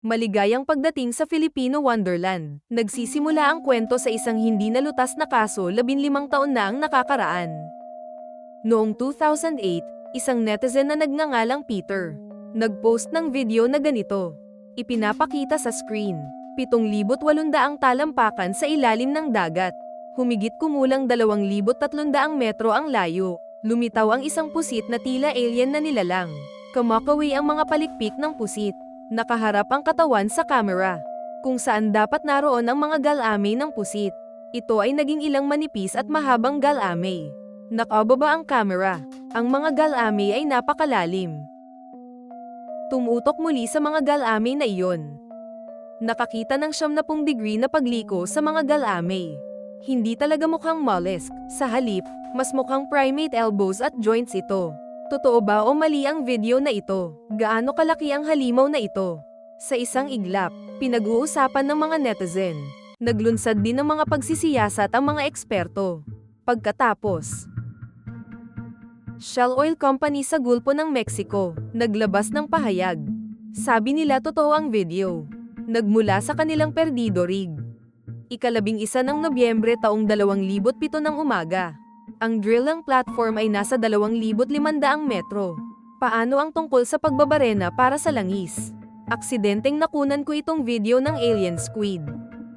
Maligayang pagdating sa Filipino Wonderland. Nagsisimula ang kwento sa isang hindi nalutas na kaso 15 taon na ang nakakaraan. Noong 2008, isang netizen na nagngangalang Peter, nagpost ng video na ganito. Ipinapakita sa screen, 7,800 talampakan sa ilalim ng dagat. Humigit kumulang 2,300 metro ang layo. Lumitaw ang isang pusit na tila alien na nilalang. Kumakaway ang mga palikpik ng pusit. Nakaharap ang katawan sa camera, kung saan dapat naroon ang mga galamay ng pusit. Ito ay naging ilang manipis at mahabang galamay. Nakababa ang camera. Ang mga galamay ay napakalalim. Tumutok muli sa mga galamay na iyon. Nakakita ng 70 degree na pagliko sa mga galamay. Hindi talaga mukhang mollusk. Sa halip, mas mukhang primate elbows at joints ito. Totoo ba o mali ang video na ito? Gaano kalaki ang halimaw na ito? Sa isang iglap, pinag-uusapan ng mga netizen. Naglunsad din ng mga pagsisiyasat ang mga eksperto. Pagkatapos, Shell Oil Company sa Gulpo ng Mexico, naglabas ng pahayag. Sabi nila totoo ang video. Nagmula sa kanilang perdido rig. 11 ng Nobyembre taong 2007 ng umaga. Ang drilling platform ay nasa 2,500 metro. Paano ang tungkol sa pagbabarena para sa langis? Aksidenteng nakunan ko itong video ng alien squid.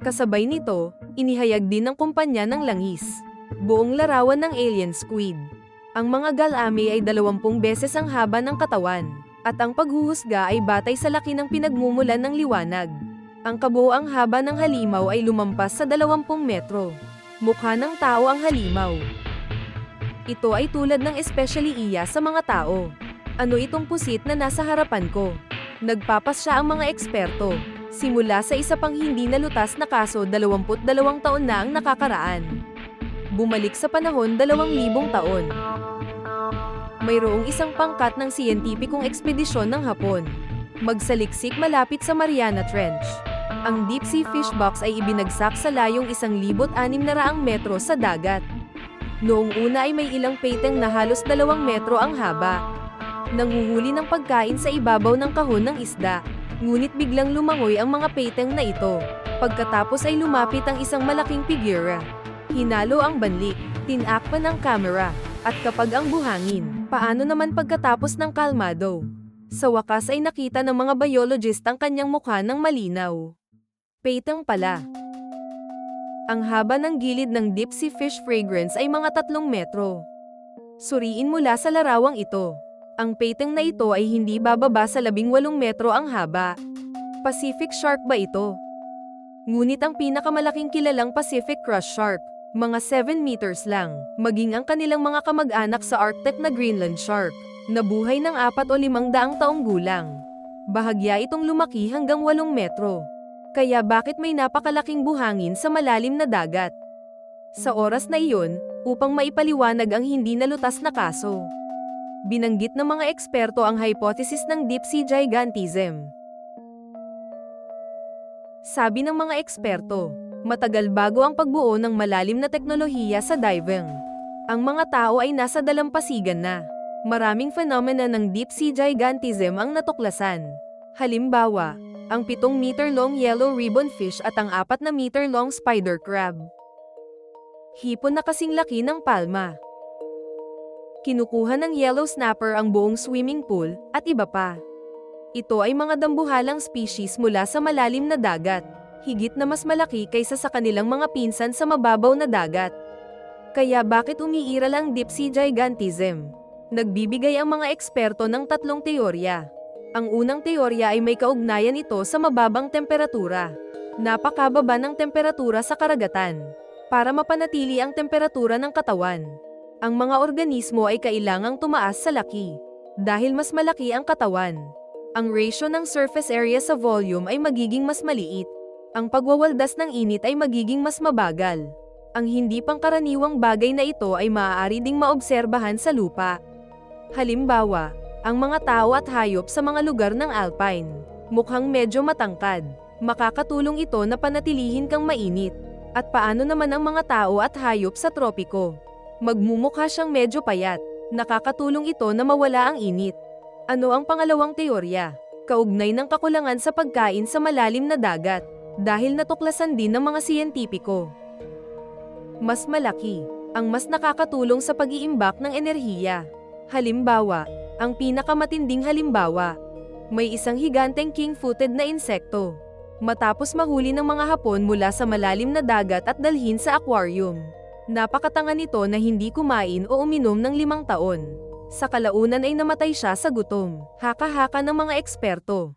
Kasabay nito, inihayag din ng kumpanya ng langis. Buong larawan ng alien squid. Ang mga galamay ay 20 beses ang haba ng katawan, at ang paghuhusga ay batay sa laki ng pinagmumulan ng liwanag. Ang kabuoang haba ng halimaw ay lumampas sa 20 metro. Mukha ng tao ang halimaw. Ito ay tulad ng especially iya sa mga tao. Ano itong pusit na nasa harapan ko? Nagpapasya ang mga eksperto. Simula sa isa pang hindi nalutas na kaso 22 taon na ang nakakaraan. Bumalik sa panahon 2,000 taon. Mayroong isang pangkat ng siyentipikong ekspedisyon ng Hapon. Magsaliksik malapit sa Mariana Trench. Ang deep sea fish box ay ibinagsak sa layong 1,600 metro sa dagat. Noong una ay may ilang peteng na halos 2 metro ang haba. Nanguhuli ng pagkain sa ibabaw ng kahon ng isda. Ngunit biglang lumangoy ang mga peteng na ito. Pagkatapos ay lumapit ang isang malaking figura. Hinalo ang banlik, tinakpan ang camera, at kapag ang buhangin. Paano naman pagkatapos ng kalmado? Sa wakas ay nakita ng mga biologist ang kanyang mukha ng malinaw. Peteng pala. Ang haba ng gilid ng deep sea fish fragrance ay mga 3 metro. Suriin mula sa larawang ito. Ang peteng na ito ay hindi bababa sa 18 metro ang haba. Pacific shark ba ito? Ngunit ang pinakamalaking kilalang Pacific crush shark, mga 7 meters lang, maging ang kanilang mga kamag-anak sa Arctic na Greenland shark, nabuhay ng 4 o 500 taong gulang. Bahagya itong lumaki hanggang 8 metro. Kaya bakit may napakalaking buhangin sa malalim na dagat? Sa oras na iyon, upang maipaliwanag ang hindi nalutas na kaso, binanggit ng mga eksperto ang hypothesis ng deep sea gigantism. Sabi ng mga eksperto, matagal bago ang pagbuo ng malalim na teknolohiya sa diving. Ang mga tao ay nasa dalampasigan na. Maraming phenomena ng deep sea gigantism ang natuklasan. Halimbawa, ang 7-meter-long yellow ribbon fish at ang 4-meter-long spider crab. Hipon na kasing laki ng palma. Kinukuha ng yellow snapper ang buong swimming pool, at iba pa. Ito ay mga dambuhalang species mula sa malalim na dagat, higit na mas malaki kaysa sa kanilang mga pinsan sa mababaw na dagat. Kaya bakit umiiral ang deep sea gigantism? Nagbibigay ang mga eksperto ng 3 teorya. Ang unang teorya ay may kaugnayan ito sa mababang temperatura. Napakababa ng temperatura sa karagatan. Para mapanatili ang temperatura ng katawan, ang mga organismo ay kailangang tumaas sa laki. Dahil mas malaki ang katawan, ang ratio ng surface area sa volume ay magiging mas maliit. Ang pagwawaldas ng init ay magiging mas mabagal. Ang hindi pangkaraniwang bagay na ito ay maaari ding maobserbahan sa lupa. Halimbawa, ang mga tao at hayop sa mga lugar ng alpine, mukhang medyo matangkad. Makakatulong ito na panatilihin kang mainit. At paano naman ang mga tao at hayop sa tropiko? Magmumukha siyang medyo payat. Nakakatulong ito na mawala ang init. Ano ang pangalawang teorya? kaugnay ng kakulangan sa pagkain sa malalim na dagat, dahil natuklasan din ng mga siyentipiko. Mas malaki, ang mas nakakatulong sa pag-iimbak ng enerhiya. Halimbawa, ang pinakamatinding halimbawa, may isang higanteng king-footed na insekto. Matapos mahuli ng mga hapon mula sa malalim na dagat at dalhin sa aquarium. Napakatanga nito na hindi kumain o uminom ng 5 taon. Sa kalaunan ay namatay siya sa gutom. Haka-haka ng mga eksperto.